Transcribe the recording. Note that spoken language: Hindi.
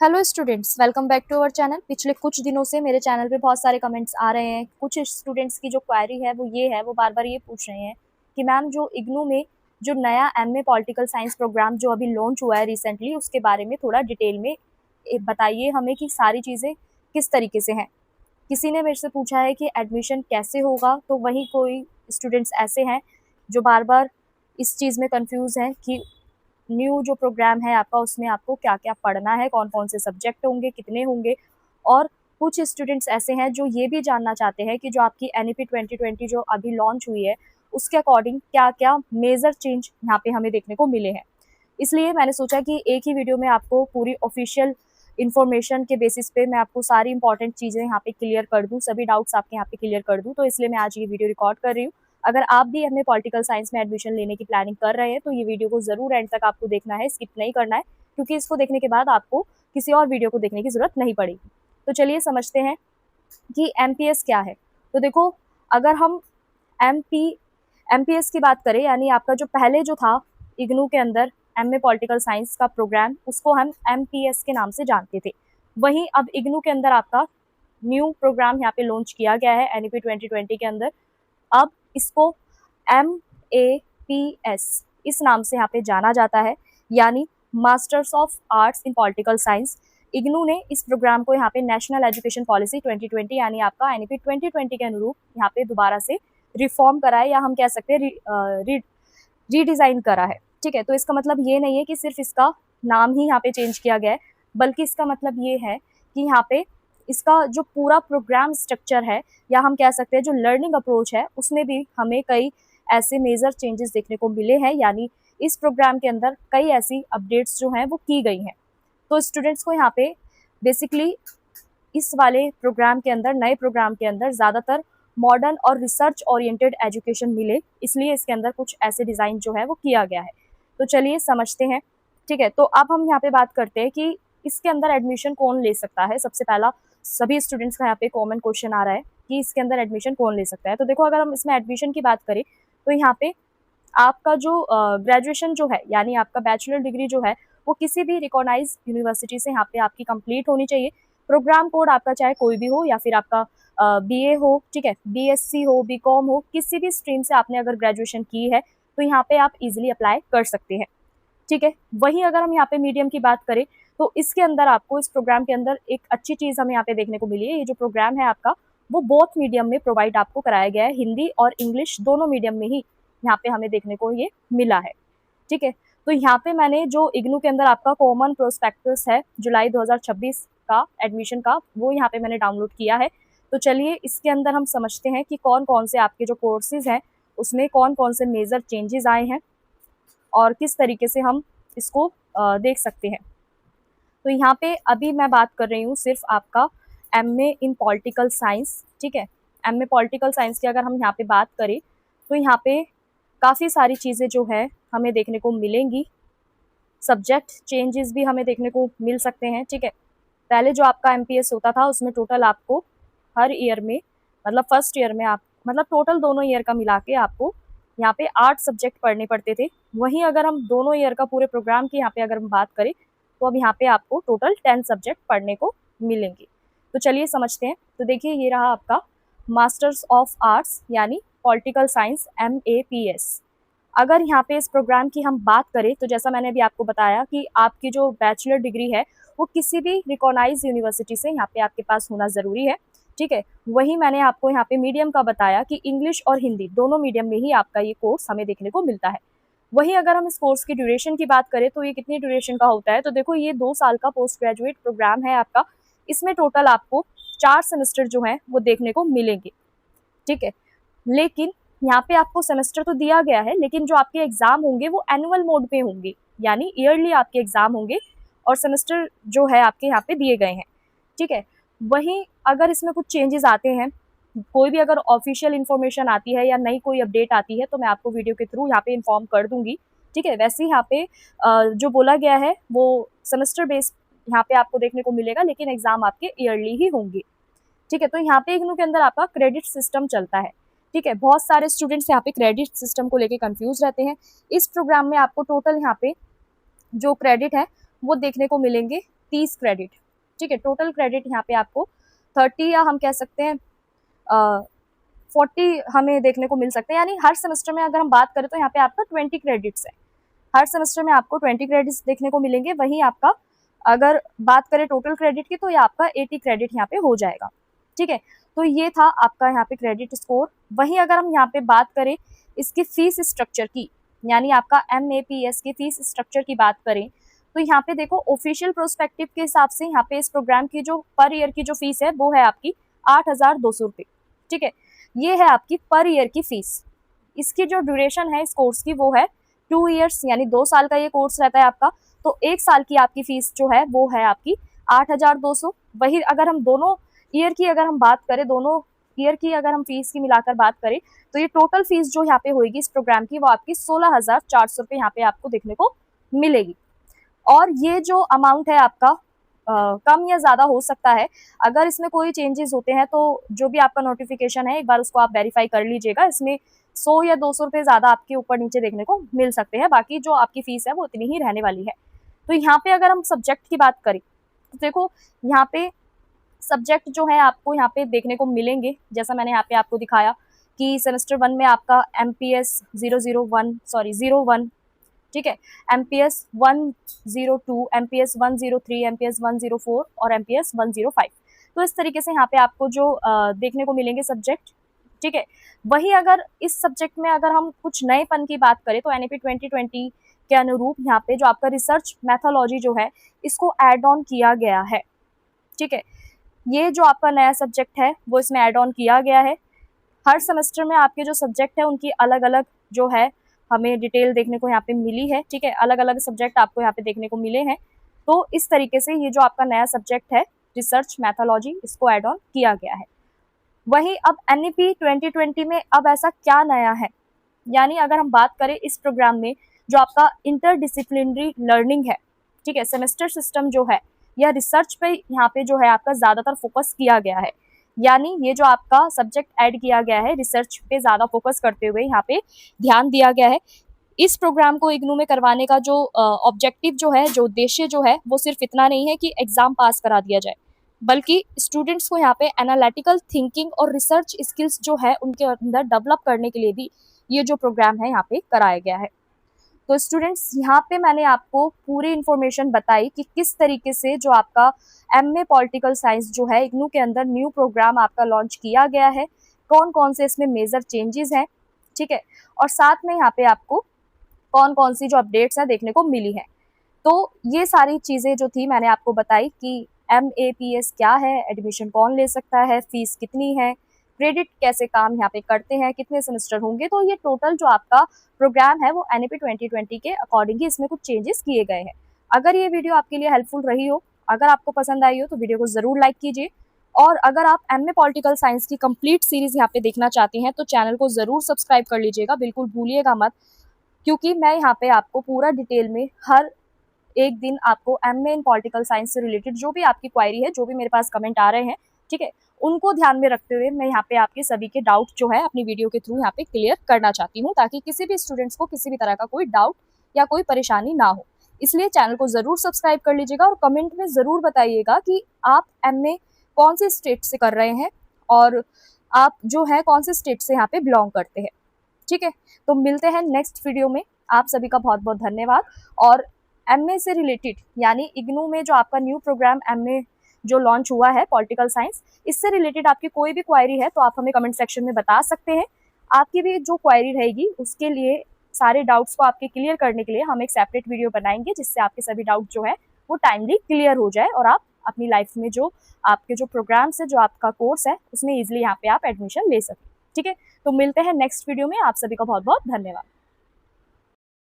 Hello students, welcome back to our channel. पिछले कुछ दिनों से मेरे चैनल पे बहुत सारे कमेंट्स आ रहे हैं। कुछ स्टूडेंट्स की जो क्वेरी है वो बार बार ये पूछ रहे हैं कि मैम जो इग्नू में जो नया एमए पॉलिटिकल साइंस प्रोग्राम जो अभी लॉन्च हुआ है रिसेंटली, उसके बारे में थोड़ा डिटेल में बताइए हमें कि सारी चीज़ें किस तरीके से हैं। किसी ने मेरे से पूछा है कि एडमिशन कैसे होगा, तो वहीं कोई स्टूडेंट्स ऐसे हैं जो बार बार इस चीज़ में कंफ्यूज हैं कि न्यू जो प्रोग्राम है आपका उसमें आपको क्या क्या पढ़ना है, कौन कौन से सब्जेक्ट होंगे, कितने होंगे। और कुछ स्टूडेंट्स ऐसे हैं जो ये भी जानना चाहते हैं कि जो आपकी एनईपी 2020 जो अभी लॉन्च हुई है उसके अकॉर्डिंग क्या क्या मेजर चेंज यहाँ पे हमें देखने को मिले हैं। इसलिए मैंने सोचा कि एक ही वीडियो में आपको पूरी ऑफिशियल इन्फॉर्मेशन के बेसिस पे मैं आपको सारी इंपॉर्टेंट चीज़ें यहाँ पे क्लियर कर दूँ, सभी डाउट्स आपके यहाँ पे क्लियर कर दूँ। तो इसलिए मैं आज ये वीडियो रिकॉर्ड कर रही हूँ। अगर आप भी एमए पॉलिटिकल साइंस में एडमिशन लेने की प्लानिंग कर रहे हैं तो ये वीडियो को ज़रूर एंड तक आपको देखना है, स्किप नहीं करना है, क्योंकि इसको देखने के बाद आपको किसी और वीडियो को देखने की ज़रूरत नहीं पड़ेगी। तो चलिए समझते हैं कि एमपीएस क्या है। तो देखो, अगर हम एमपीएस की बात करें, यानी आपका जो पहले जो था इग्नू के अंदर एमए पॉलिटिकल साइंस का प्रोग्राम, उसको हम एमपीएस के नाम से जानते थे। वहीं अब इग्नू के अंदर आपका न्यू प्रोग्राम यहाँ पे लॉन्च किया गया है एनईपी 2020 के अंदर। अब इसको MAPS इस नाम से यहाँ पे जाना जाता है, यानी masters of arts in political science. IGNOU ने इस प्रोग्राम को यहाँ पे नेशनल एजुकेशन पॉलिसी 2020 यानी आपका एनईपी 2020 के अनुरूप यहाँ पे दोबारा से रिफॉर्म करा है, या हम कह सकते हैं रीडिज़ाइन करा है। ठीक है, तो इसका मतलब ये नहीं है कि सिर्फ इसका नाम ही यहाँ पे चेंज किया गया है, बल्कि इसका मतलब ये है कि यहाँ पे इसका जो पूरा प्रोग्राम स्ट्रक्चर है, या हम कह सकते हैं जो लर्निंग अप्रोच है, उसमें भी हमें कई ऐसे मेजर चेंजेस देखने को मिले हैं। यानी इस प्रोग्राम के अंदर कई ऐसी अपडेट्स जो हैं वो की गई हैं। तो स्टूडेंट्स को यहाँ पे बेसिकली इस वाले प्रोग्राम के अंदर, नए प्रोग्राम के अंदर ज़्यादातर मॉडर्न और रिसर्च ओरिएंटेड एजुकेशन मिले, इसलिए इसके अंदर कुछ ऐसे डिज़ाइन जो है वो किया गया है। तो चलिए समझते हैं। ठीक है, तो अब हम यहाँ पे बात करते हैं कि इसके अंदर एडमिशन कौन ले सकता है। सबसे पहला सभी स्टूडेंट्स का यहाँ पे कॉमन क्वेश्चन आ रहा है कि इसके अंदर एडमिशन कौन ले सकता है। तो देखो, अगर हम इसमें एडमिशन की बात करें तो यहाँ पे आपका जो ग्रेजुएशन जो है, यानी आपका बैचलर डिग्री जो है, वो किसी भी रिकॉग्नाइज यूनिवर्सिटी से यहाँ पे आपकी कंप्लीट होनी चाहिए। प्रोग्राम कोड आपका चाहे कोई भी हो, या फिर आपका बीए हो, ठीक है, बीएससी हो, बीकॉम हो, किसी भी स्ट्रीम से आपने अगर ग्रेजुएशन की है तो यहाँ पे आप इजीली अप्लाई कर सकते हैं। ठीक है, वहीं अगर हम यहाँ पे मीडियम की बात करें तो इसके अंदर आपको, इस प्रोग्राम के अंदर एक अच्छी चीज़ हमें यहाँ पे देखने को मिली है। ये जो प्रोग्राम है आपका, वो बोथ मीडियम में प्रोवाइड आपको कराया गया है, हिंदी और इंग्लिश दोनों मीडियम में ही यहाँ पे हमें देखने को ये मिला है। ठीक है, तो यहाँ पे मैंने जो इग्नू के अंदर आपका कॉमन प्रोस्पेक्टस है जुलाई 2026 का एडमिशन का, वो यहाँ पे मैंने डाउनलोड किया है। तो चलिए इसके अंदर हम समझते हैं कि कौन कौन से आपके जो कोर्सेज हैं उसमें कौन कौन से मेजर चेंजेस आए हैं और किस तरीके से हम इसको देख सकते हैं। तो यहाँ पे अभी मैं बात कर रही हूँ सिर्फ आपका एमए इन पॉलिटिकल साइंस। ठीक है, एमए पॉलिटिकल साइंस की अगर हम यहाँ पे बात करें तो यहाँ पे काफ़ी सारी चीज़ें जो है हमें देखने को मिलेंगी। सब्जेक्ट चेंजेस भी हमें देखने को मिल सकते हैं। ठीक है, पहले जो आपका एमपीएस होता था उसमें टोटल आपको हर ईयर में, मतलब फर्स्ट ईयर में आप, मतलब टोटल दोनों ईयर का मिला के आपको यहाँ पे 8 सब्जेक्ट पढ़ने पड़ते थे। वहीं अगर हम दोनों ईयर का पूरे प्रोग्राम की यहाँ पे अगर हम बात करें तो अब यहाँ पे आपको टोटल 10 सब्जेक्ट पढ़ने को मिलेंगे। तो चलिए समझते हैं। तो देखिए, ये रहा आपका मास्टर्स ऑफ आर्ट्स यानी पॉलिटिकल साइंस MAPS। अगर यहाँ पे इस प्रोग्राम की हम बात करें तो जैसा मैंने अभी आपको बताया कि आपकी जो बैचलर डिग्री है वो किसी भी रिकॉग्नाइज यूनिवर्सिटी से यहाँ पे आपके पास होना ज़रूरी है। ठीक है, वही मैंने आपको यहाँ पे मीडियम का बताया कि इंग्लिश और हिंदी दोनों मीडियम में ही आपका ये कोर्स हमें देखने को मिलता है। वहीं अगर हम इस कोर्स की ड्यूरेशन की बात करें तो ये कितनी ड्यूरेशन का होता है, तो देखो ये 2 साल का पोस्ट ग्रेजुएट प्रोग्राम है आपका। इसमें टोटल आपको 4 सेमेस्टर जो हैं वो देखने को मिलेंगे। ठीक है, लेकिन यहाँ पे आपको सेमेस्टर तो दिया गया है, लेकिन जो आपके एग्जाम होंगे वो एनुअल मोड पे होंगे, यानी ईयरली आपके एग्जाम होंगे और सेमेस्टर जो है आपके यहाँ पे दिए गए हैं। ठीक है, वहीं अगर इसमें कुछ चेंजेस आते हैं, कोई भी अगर ऑफिशियल इन्फॉर्मेशन आती है या नई कोई अपडेट आती है तो मैं आपको वीडियो के थ्रू यहाँ पे इन्फॉर्म कर दूंगी। ठीक है, वैसे यहाँ पे जो बोला गया है वो सेमेस्टर बेस्ड यहाँ पे आपको देखने को मिलेगा, लेकिन एग्जाम आपके ईयरली ही होंगे। ठीक है, तो यहाँ पे इग्नू के अंदर आपका क्रेडिट सिस्टम चलता है। ठीक है, बहुत सारे स्टूडेंट्स यहाँ पे क्रेडिट सिस्टम को लेके कंफ्यूज रहते हैं। इस प्रोग्राम में आपको टोटल यहाँ पे जो क्रेडिट है वो देखने को मिलेंगे 30 क्रेडिट, ठीक है। टोटल क्रेडिट यहाँ पे आपको 30 या हम कह सकते हैं 40 हमें देखने को मिल सकते हैं, यानी हर सेमेस्टर में अगर हम बात करें तो यहाँ पे आपका 20 क्रेडिट्स है। हर सेमेस्टर में आपको 20 क्रेडिट्स देखने को मिलेंगे। वहीं आपका अगर बात करें टोटल क्रेडिट की तो ये आपका 80 क्रेडिट यहाँ पे हो जाएगा, ठीक है। तो ये था आपका यहाँ पे क्रेडिट स्कोर। वहीं अगर हम यहाँ पे बात करें इसकी फीस स्ट्रक्चर की, यानी आपका MAPS की फीस स्ट्रक्चर की बात करें तो यहाँ पे देखो ऑफिशियल प्रोस्पेक्टिव के हिसाब से यहाँ पे इस प्रोग्राम की जो पर ईयर की जो फीस है वो है आपकी 8,200 रुपये, ठीक है। ये है आपकी पर ईयर की फीस। इसकी जो ड्यूरेशन है इस कोर्स की वो है 2 ईयर्स, यानी 2 साल का ये कोर्स रहता है आपका। तो 1 साल की आपकी फीस जो है वो है आपकी 8,200। वही अगर हम दोनों ईयर की अगर हम बात करें, दोनों ईयर की अगर हम फीस की मिलाकर बात करें तो ये टोटल फीस जो यहाँ पे होगी इस प्रोग्राम की वो आपकी 16,400 रुपये यहाँ पे आपको देखने को मिलेगी। और ये जो अमाउंट है आपका कम या ज़्यादा हो सकता है। अगर इसमें कोई चेंजेस होते हैं तो जो भी आपका नोटिफिकेशन है एक बार उसको आप वेरीफाई कर लीजिएगा। इसमें 100 या 200 रुपये ज़्यादा आपके ऊपर नीचे देखने को मिल सकते हैं, बाकी जो आपकी फीस है वो इतनी ही रहने वाली है। तो यहाँ पे अगर हम सब्जेक्ट की बात करें तो देखो यहाँ पे सब्जेक्ट जो है आपको यहाँ पे देखने को मिलेंगे, जैसा मैंने यहाँ पे आपको दिखाया कि सेमेस्टर 1 में आपका MPS 01, ठीक है, MPS 102, MPS 103, MPS 104 और MPS 105। तो इस तरीके से यहाँ पे आपको जो देखने को मिलेंगे सब्जेक्ट, ठीक है। वहीं अगर इस सब्जेक्ट में अगर हम कुछ नएपन की बात करें तो NAP 2020 के अनुरूप यहाँ पे जो आपका रिसर्च मैथोलॉजी जो है इसको ऐड ऑन किया गया है, ठीक है। ये जो आपका नया सब्जेक्ट है वो इसमें ऐड ऑन किया गया है। हर सेमेस्टर में आपके जो सब्जेक्ट है उनकी अलग अलग जो है हमें डिटेल देखने को यहाँ पे मिली है, ठीक है। अलग अलग सब्जेक्ट आपको यहाँ पे देखने को मिले हैं। तो इस तरीके से ये जो आपका नया सब्जेक्ट है रिसर्च मैथोलॉजी इसको ऐड ऑन किया गया है। वहीं अब NAP 2020 में अब ऐसा क्या नया है, यानी अगर हम बात करें इस प्रोग्राम में जो आपका इंटरडिसिप्लिनरी लर्निंग है, ठीक है, सेमेस्टर सिस्टम जो है या रिसर्च पे यहाँ पे जो है आपका ज़्यादातर फोकस किया गया है। यानी ये जो आपका सब्जेक्ट ऐड किया गया है रिसर्च पे ज़्यादा फोकस करते हुए यहाँ पे ध्यान दिया गया है। इस प्रोग्राम को इग्नू में करवाने का जो ऑब्जेक्टिव जो है, जो उद्देश्य जो है वो सिर्फ इतना नहीं है कि एग्जाम पास करा दिया जाए, बल्कि स्टूडेंट्स को यहाँ पे एनालिटिकल थिंकिंग और रिसर्च स्किल्स जो है उनके अंदर डेवलप करने के लिए भी ये जो प्रोग्राम है यहाँ पे कराया गया है। तो स्टूडेंट्स यहाँ पे मैंने आपको पूरी इन्फॉर्मेशन बताई कि किस तरीके से जो आपका MA पॉलिटिकल साइंस जो है इग्नू के अंदर न्यू प्रोग्राम आपका लॉन्च किया गया है, कौन कौन से इसमें मेजर चेंजेस हैं, ठीक है, और साथ में यहाँ पे आपको कौन कौन सी जो अपडेट्स है देखने को मिली है। तो ये सारी चीज़ें जो थी मैंने आपको बताई कि MAPS क्या है, एडमिशन कौन ले सकता है, फीस कितनी है, क्रेडिट कैसे काम यहाँ पे करते हैं, कितने सेमेस्टर होंगे। तो ये टोटल जो आपका प्रोग्राम है वो NAP 2020 के अकॉर्डिंग ही इसमें कुछ चेंजेस किए गए हैं। अगर ये वीडियो आपके लिए हेल्पफुल रही हो, अगर आपको पसंद आई हो तो वीडियो को ज़रूर लाइक कीजिए। और अगर आप MA पॉलिटिकल साइंस की कंप्लीट सीरीज़ यहाँ पे देखना चाहते हैं तो चैनल को ज़रूर सब्सक्राइब कर लीजिएगा, बिल्कुल भूलिएगा मत, क्योंकि मैं यहाँ पे आपको पूरा डिटेल में हर एक दिन आपको MA इन पॉलिटिकल साइंस से रिलेटेड जो भी आपकी क्वायरी है, जो भी मेरे पास कमेंट आ रहे हैं, ठीक है, उनको ध्यान में रखते हुए मैं यहाँ पे आपके सभी के डाउट जो है अपनी वीडियो के थ्रू यहाँ पे क्लियर करना चाहती हूँ, ताकि किसी भी स्टूडेंट्स को किसी भी तरह का कोई डाउट या कोई परेशानी ना हो। इसलिए चैनल को ज़रूर सब्सक्राइब कर लीजिएगा और कमेंट में ज़रूर बताइएगा कि आप MA कौन से स्टेट से कर रहे हैं और आप जो है कौन से स्टेट से यहाँ पे बिलोंग करते हैं, ठीक है। तो मिलते हैं नेक्स्ट वीडियो में। आप सभी का बहुत बहुत धन्यवाद। और MA से रिलेटेड यानी इग्नू में जो आपका न्यू प्रोग्राम MA जो लॉन्च हुआ है पॉलिटिकल साइंस, इससे रिलेटेड आपकी कोई भी क्वायरी है तो आप हमें कमेंट सेक्शन में बता सकते हैं। आपकी भी जो क्वायरी रहेगी उसके लिए सारे डाउट्स को आपके क्लियर करने के लिए हम एक सेपरेट वीडियो बनाएंगे, जिससे आपके सभी डाउट जो है वो टाइमली क्लियर हो जाए और आप अपनी लाइफ में जो आपके जो प्रोग्राम्स है, जो आपका कोर्स है, उसमें ईजिली यहाँ पे आप एडमिशन ले सकें, ठीक है। तो मिलते हैं नेक्स्ट वीडियो में। आप सभी का बहुत बहुत धन्यवाद।